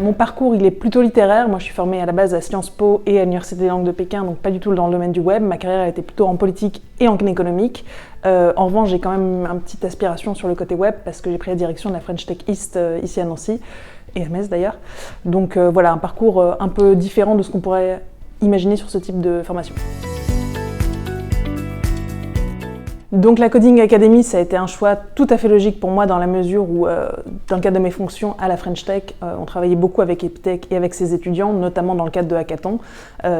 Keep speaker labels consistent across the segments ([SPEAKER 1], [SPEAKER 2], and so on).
[SPEAKER 1] Mon parcours, il est plutôt littéraire. Moi, je suis formée à la base à Sciences Po et à l'Université des langues de Pékin, donc pas du tout dans le domaine du web. Ma carrière a été plutôt en politique et en économique. En revanche, j'ai quand même une petite aspiration sur le côté web parce que j'ai pris la direction de la French Tech East ici à Nancy, et à Metz d'ailleurs. Donc voilà, un parcours un peu différent de ce qu'on pourrait imaginer sur ce type de formation. Donc la Coding Academy, ça a été un choix tout à fait logique pour moi dans la mesure où, dans le cadre de mes fonctions à la French Tech, on travaillait beaucoup avec Epitech et avec ses étudiants, notamment dans le cadre de hackathons.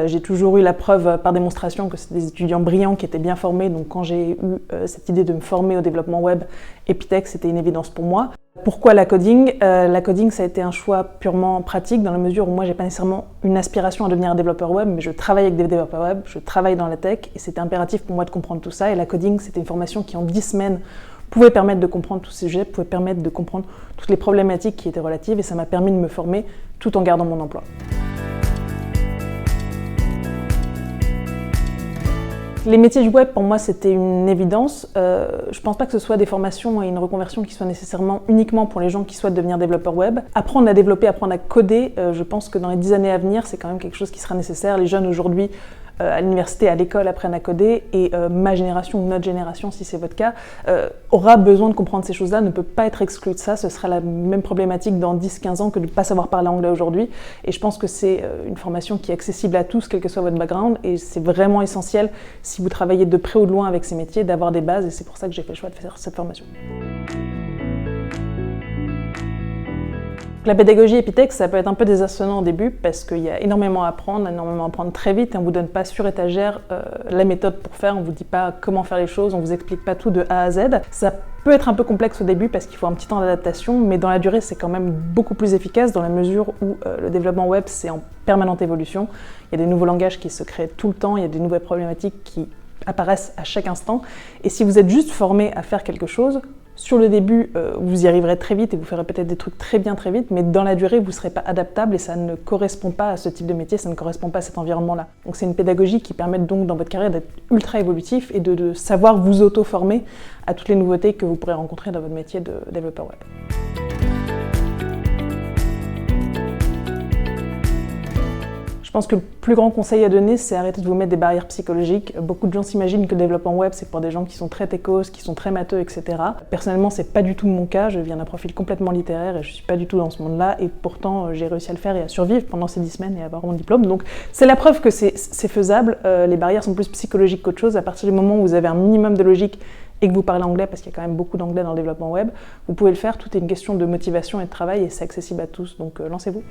[SPEAKER 1] J'ai toujours eu la preuve par démonstration que c'était des étudiants brillants qui étaient bien formés, donc quand j'ai eu cette idée de me former au développement web, Epitech, c'était une évidence pour moi. Pourquoi la coding ? La coding, ça a été un choix purement pratique dans la mesure où moi, j'ai pas nécessairement une aspiration à devenir un développeur web, mais je travaille avec des développeurs web, je travaille dans la tech et c'était impératif pour moi de comprendre tout ça. Et la coding, c'était une formation qui en 10 semaines pouvait permettre de comprendre tous ces sujets, pouvait permettre de comprendre toutes les problématiques qui étaient relatives et ça m'a permis de me former tout en gardant mon emploi. Les métiers du web, pour moi, c'était une évidence. Je pense pas que ce soit des formations et une reconversion qui soient nécessairement uniquement pour les gens qui souhaitent devenir développeurs web. Apprendre à développer, apprendre à coder, je pense que dans les 10 années à venir, c'est quand même quelque chose qui sera nécessaire. Les jeunes aujourd'hui, à l'université, à l'école, apprennent à coder et ma génération ou notre génération, si c'est votre cas, aura besoin de comprendre ces choses-là, ne peut pas être exclue de ça. Ce sera la même problématique dans 10-15 ans que de ne pas savoir parler anglais aujourd'hui. Et je pense que c'est une formation qui est accessible à tous, quel que soit votre background. Et c'est vraiment essentiel, si vous travaillez de près ou de loin avec ces métiers, d'avoir des bases. Et c'est pour ça que j'ai fait le choix de faire cette formation. La pédagogie Epitech, ça peut être un peu désarçonnant au début parce qu'il y a énormément à apprendre très vite et on ne vous donne pas sur étagère la méthode pour faire, on ne vous dit pas comment faire les choses, on ne vous explique pas tout de A à Z. Ça peut être un peu complexe au début parce qu'il faut un petit temps d'adaptation, mais dans la durée, c'est quand même beaucoup plus efficace dans la mesure où le développement web, c'est en permanente évolution. Il y a des nouveaux langages qui se créent tout le temps, il y a des nouvelles problématiques qui apparaissent à chaque instant. Et si vous êtes juste formé à faire quelque chose, sur le début, vous y arriverez très vite et vous ferez peut-être des trucs très vite, mais dans la durée, vous ne serez pas adaptable et ça ne correspond pas à ce type de métier, ça ne correspond pas à cet environnement-là. Donc c'est une pédagogie qui permet donc dans votre carrière d'être ultra évolutif et de savoir vous auto-former à toutes les nouveautés que vous pourrez rencontrer dans votre métier de développeur web. Je pense que le plus grand conseil à donner, c'est arrêter de vous mettre des barrières psychologiques. Beaucoup de gens s'imaginent que le développement web, c'est pour des gens qui sont très techos, qui sont très matheux, etc. Personnellement, c'est pas du tout mon cas. Je viens d'un profil complètement littéraire et je suis pas du tout dans ce monde-là. Et pourtant, j'ai réussi à le faire et à survivre pendant ces 10 semaines et à avoir mon diplôme. Donc, c'est la preuve que c'est faisable. Les barrières sont plus psychologiques qu'autre chose. À partir du moment où vous avez un minimum de logique et que vous parlez anglais, parce qu'il y a quand même beaucoup d'anglais dans le développement web, vous pouvez le faire. Tout est une question de motivation et de travail et c'est accessible à tous. Donc, lancez-vous.